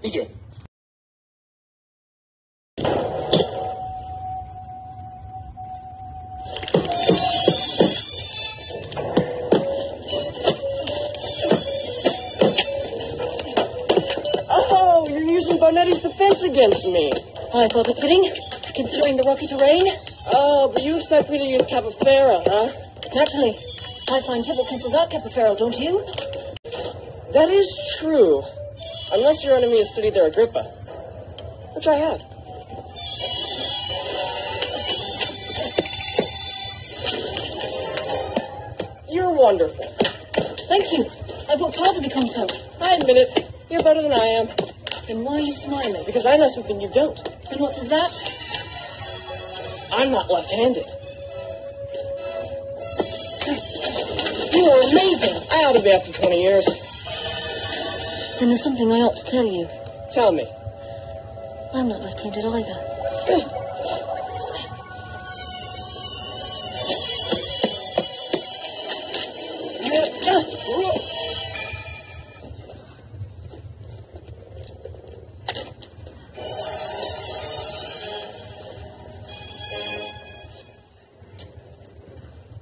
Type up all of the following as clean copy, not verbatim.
Begin. Oh, you're using Bonetti's defense against me. I thought it fitting, considering the rocky terrain. Oh, but you expect me to use Capifera, huh? Naturally. I find Tibblekinses are Capifero, don't you? That is true. Unless your enemy has studied their Agrippa. Which I have. You're wonderful. Thank you. I've worked hard to become so. I admit it. You're better than I am. Then why are you smiling? Because I know something you don't. And what is that? I'm not left-handed. You are amazing. I ought to be after 20 years. Then there's something I ought to tell you. Tell me. I'm not left-handed either.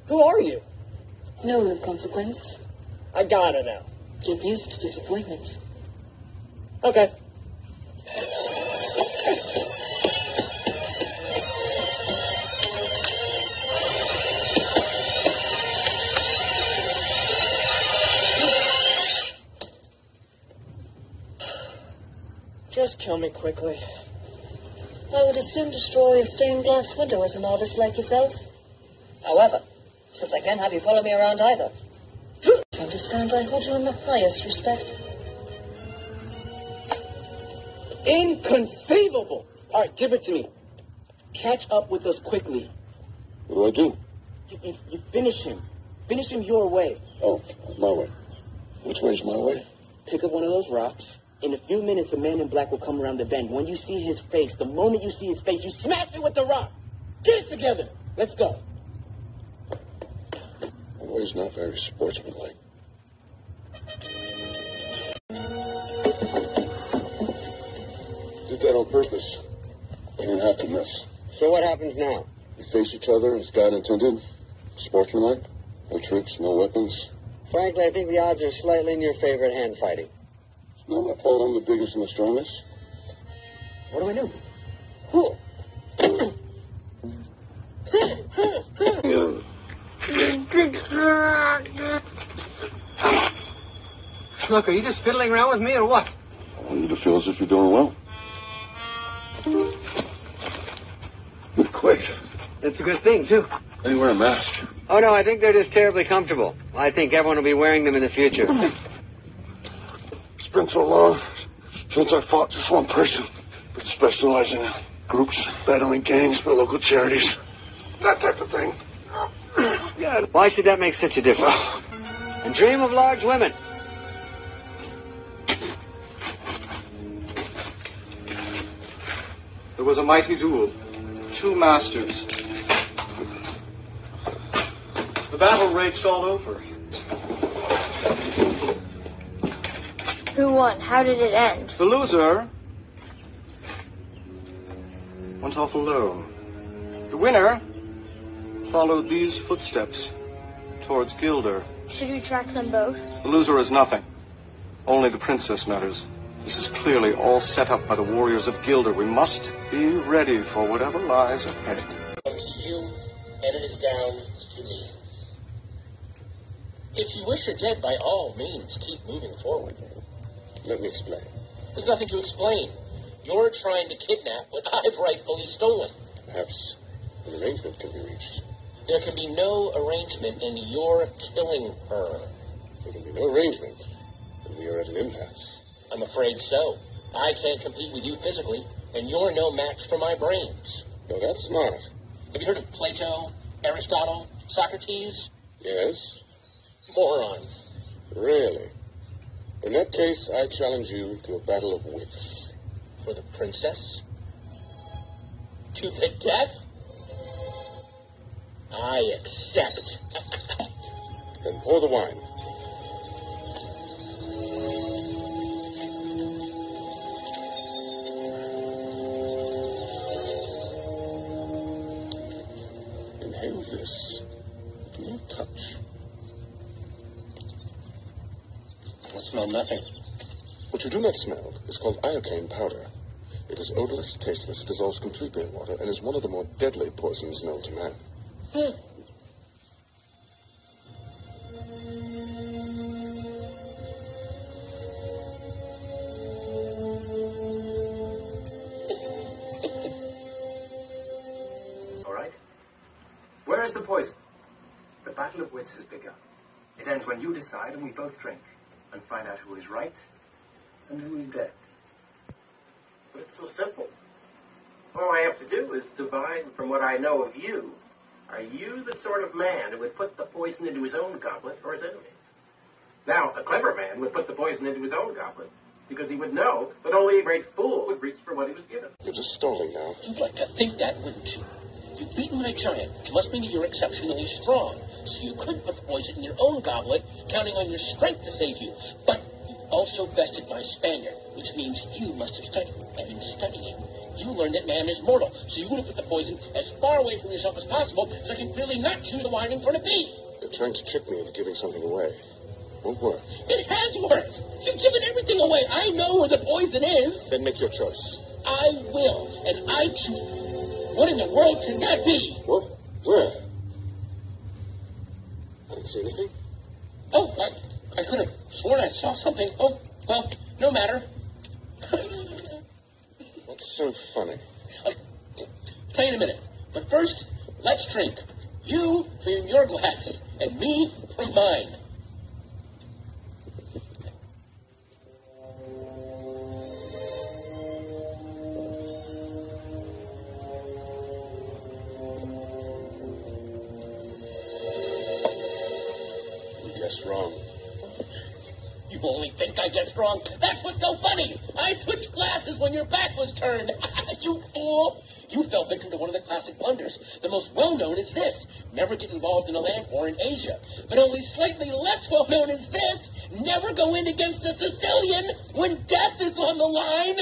Who are you? No one of consequence. I gotta know. Get used to disappointment. Okay. Just kill me quickly. I would as soon destroy a stained glass window as an artist like yourself. However, since I can't have you follow me around either, understand I hold you in the highest respect. Inconceivable! All right, give it to me. Catch up with us quickly. What do I do? You finish him. Finish him your way. Oh, my way. Which way is my way? Pick up one of those rocks. In a few minutes, the man in black will come around the bend. When you see his face, the moment you see his face, you smash it with the rock. Get it together. Let's go. My way's not very sportsmanlike. Did that on purpose. I didn't have to miss. So what happens now? We face each other as God intended. Sportsmanlike. No tricks, no weapons. Frankly, I think the odds are slightly in your favor at hand fighting. It's not my fault I'm the biggest and the strongest. What do I do? Look, are you just fiddling around with me or what? I want you to feel as if you're doing well. You're quick. That's a good thing, too. And you wear a mask. Oh, no, I think they're just terribly comfortable. I think everyone will be wearing them in the future. It's been so long since I fought just one person. Specializing in groups, battling gangs for local charities. That type of thing. Yeah. Why should that make such a difference? And dream of large women. There was a mighty duel. 2 masters. The battle raged all over. Who won? How did it end? The loser went off alone. The winner followed these footsteps towards Gilder. Should we track them both? The loser is nothing. Only the princess matters. This is clearly all set up by the warriors of Gilder. We must be ready for whatever lies ahead. To you, and it is down to me. If you wish her dead, by all means, keep moving forward. Let me explain. There's nothing to explain. You're trying to kidnap what I've rightfully stolen. Perhaps an arrangement can be reached. There can be no arrangement in your killing her. There can be no arrangement, and we are at an impasse. I'm afraid so. I can't compete with you physically, and you're no match for my brains. No, that's smart. Have you heard of Plato, Aristotle, Socrates? Yes? Morons. Really? In that case, I challenge you to a battle of wits. For the princess? To the death? I accept. Then pour the wine. this. Do not touch. I smell nothing. What you do not smell is called iocane powder. It is odorless, tasteless, dissolves completely in water, and is one of the more deadly poisons known to man. All right. Where is the poison? The battle of wits has begun. It ends when you decide and we both drink and find out who is right and who is dead. But it's so simple. All I have to do is divide from what I know of you. Are you the sort of man who would put the poison into his own goblet or his enemy's? Now, a clever man would put the poison into his own goblet because he would know that only a great fool would reach for what he was given. You're just stalling now. You'd like to think that, wouldn't you? You've beaten my giant, which must mean that you're exceptionally strong. So you could put the poison in your own goblet, counting on your strength to save you. But you've also bested my Spaniard, which means you must have studied. And in studying, you learned that man is mortal. So you would have put the poison as far away from yourself as possible, so you can clearly not choose the wine in front of me. You're trying to trick me into giving something away. Won't work. It has worked. You've given everything away. I know where the poison is. Then make your choice. I will, and I choose. What in the world can that be? What? Where? I didn't see anything. Oh, I could have sworn I saw something. Oh, well, no matter. What's so funny? Tell you in a minute. But first, let's drink. You from your glass, and me from mine. Guessed wrong. You only think I guessed wrong. That's what's so funny. I switched glasses when your back was turned. You fool. You fell victim to one of the classic blunders. The most well-known is this. Never get involved in a land war in Asia. But only slightly less well-known is this. Never go in against a Sicilian when death is on the line.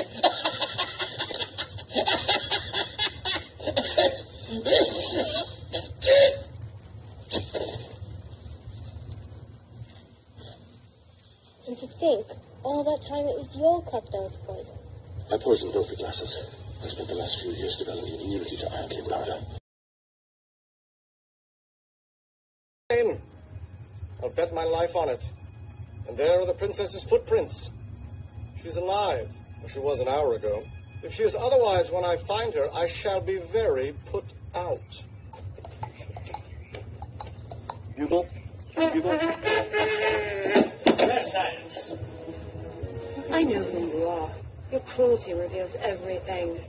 And to think, all that time it was your cup that was poisoned. I poisoned both the glasses. I spent the last few years developing an immunity to iocane powder. I'll bet my life on it. And there are the princess's footprints. She's alive, or she was an hour ago. If she is otherwise when I find her, I shall be very put out. Bugle? Bugle? I know who you are. Your cruelty reveals everything.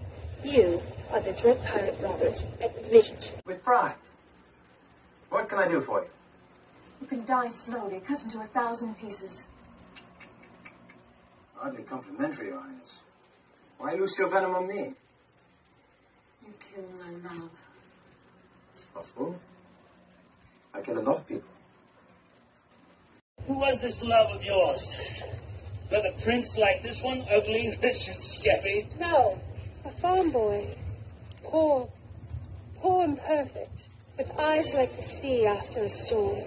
You are the Dread Pirate Roberts admitted. With pride. What can I do for you? You can die slowly, cut into 1,000 pieces. Hardly complimentary, Your Highness. Why loose your venom on me? You killed my love. It's possible. I kill a lot of people. Who was this love of yours? Whether prince like this one, ugly, rich, and scabby? No, a farm boy. Poor and perfect, with eyes like the sea after a storm.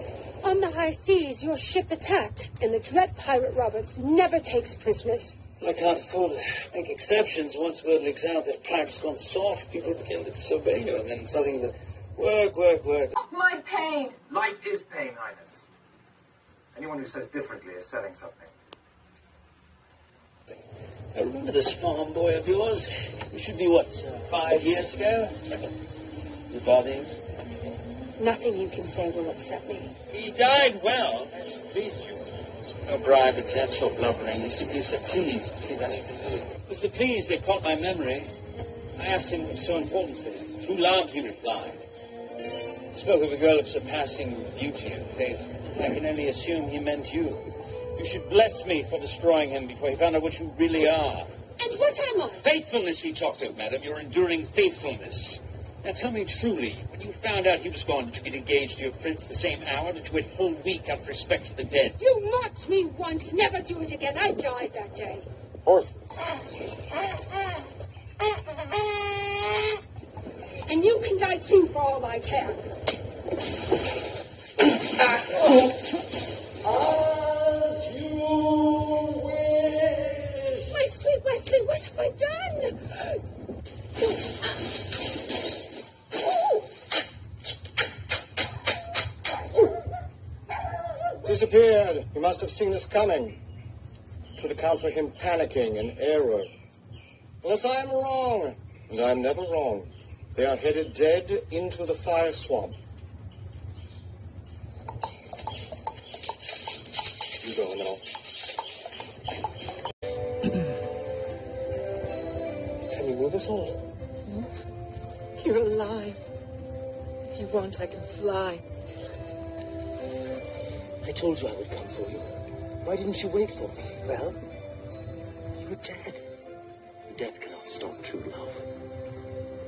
On the high seas, your ship attacked, and the Dread Pirate Roberts never takes prisoners. I can't afford to make exceptions. Once word leaks out that pirate's gone soft, people begin to disobey you, and then something that work. My pain! Life is pain, Highness. Anyone who says differently is selling something. I remember this farm boy of yours. It should be, 5 years ago? Your body? Nothing you can say will upset me. He died well. That should please you. No bribe, attempts, or blubbering. He simply said, please, I need to do it. It was the please that caught my memory. I asked him what was so important for him. True love, he replied. He spoke of a girl of surpassing beauty and faith. I can only assume he meant you. You should bless me for destroying him before he found out what you really are. And what am I? Faithfulness, he talked of, madam. Your enduring faithfulness. Now tell me truly, when you found out he was gone, did you get engaged to your prince the same hour? Did you wait a whole week out of respect for the dead? You mocked me once, never do it again. I died that day. Horses. And you can die too for all I care. must have seen us coming. Should account for him panicking in error. Unless I am wrong, and I am never wrong, they are headed dead into the fire swamp. You go now. Can you move us all? You're alive. If you want, I can fly. I told you I would come for you. Why didn't you wait for me? Well, you were dead. Death cannot stop true love.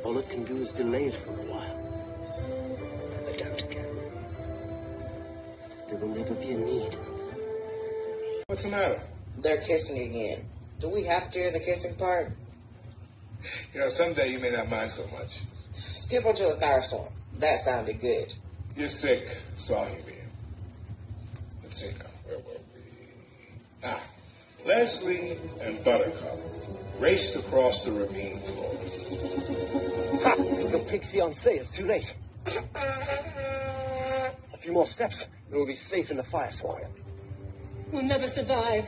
All it can do is delay it for a while. Never doubt again. There will never be a need. What's the matter? They're kissing again. Do we have to hear the kissing part? You know, someday you may not mind so much. Skip on to the fire storm. That sounded good. You're sick, so I'll hear you. Let's see now. Where were we? Leslie and Buttercup raced across the ravine floor. Ha! Your pig fiancé is too late. A few more steps, and we'll be safe in the fire swamp. We'll never survive.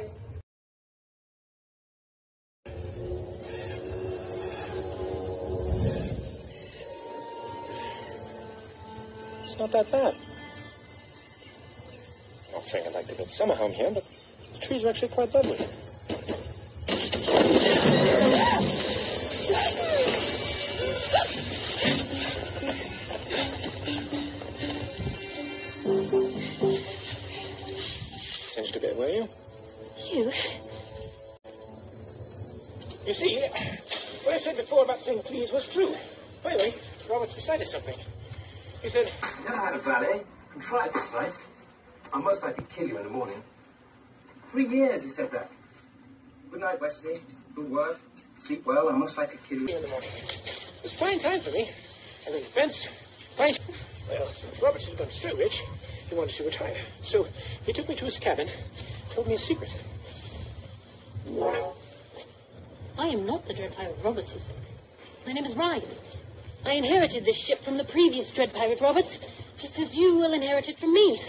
It's not that bad. I'm not saying I'd like to build a summer home here, but the trees are actually quite lovely. Singed a bit, were you? You? You see, what I said before about saying please was true. Finally, Roberts decided something. He said, You never had a valet. Contrived it, right? I'll most likely kill you in the morning. 3 years, he said that. Good night, Wesley. Good work. Sleep well. I'll most likely kill you in the morning. It was fine time for me. I got the fence. Fine. Well, Roberts had gone so rich, he wanted to retire. So he took me to his cabin, told me a secret. I am not the Dread Pirate Roberts. My name is Ryan. I inherited this ship from the previous Dread Pirate Roberts, just as you will inherit it from me.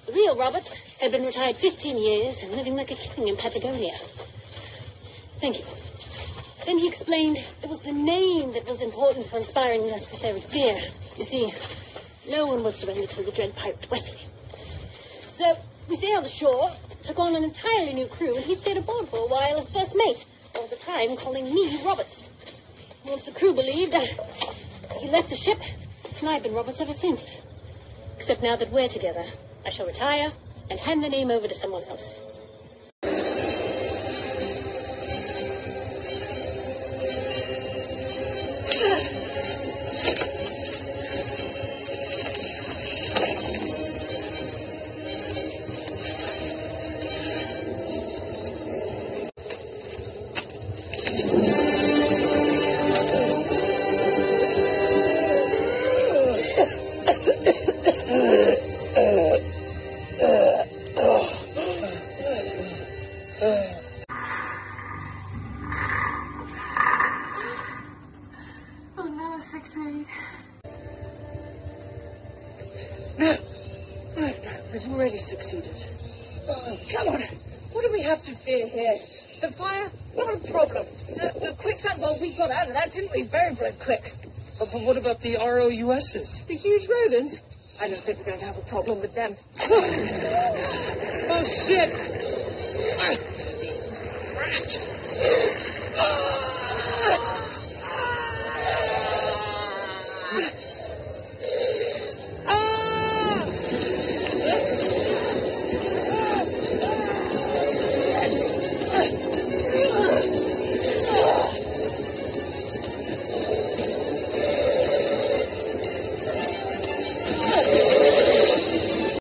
The real Roberts had been retired 15 years and living like a king in Patagonia. Thank you. Then he explained it was the name that was important for inspiring necessary fear. You see, no one would surrender to the Dread Pirate Wesley. So we sailed ashore, took on an entirely new crew, and he stayed aboard for a while as first mate, all the time calling me Roberts. Once the crew believed, he left the ship, and I've been Roberts ever since. Except now that we're together, I shall retire and hand the name over to someone else. We've already succeeded. Oh, come on. What do we have to fear here? The fire? Not a problem. The quicksand, well, we got out of that, didn't we? Very, very quick. But what about the ROUSs? The huge rodents? I don't think we're going to have a problem with them. Oh, shit! Rat!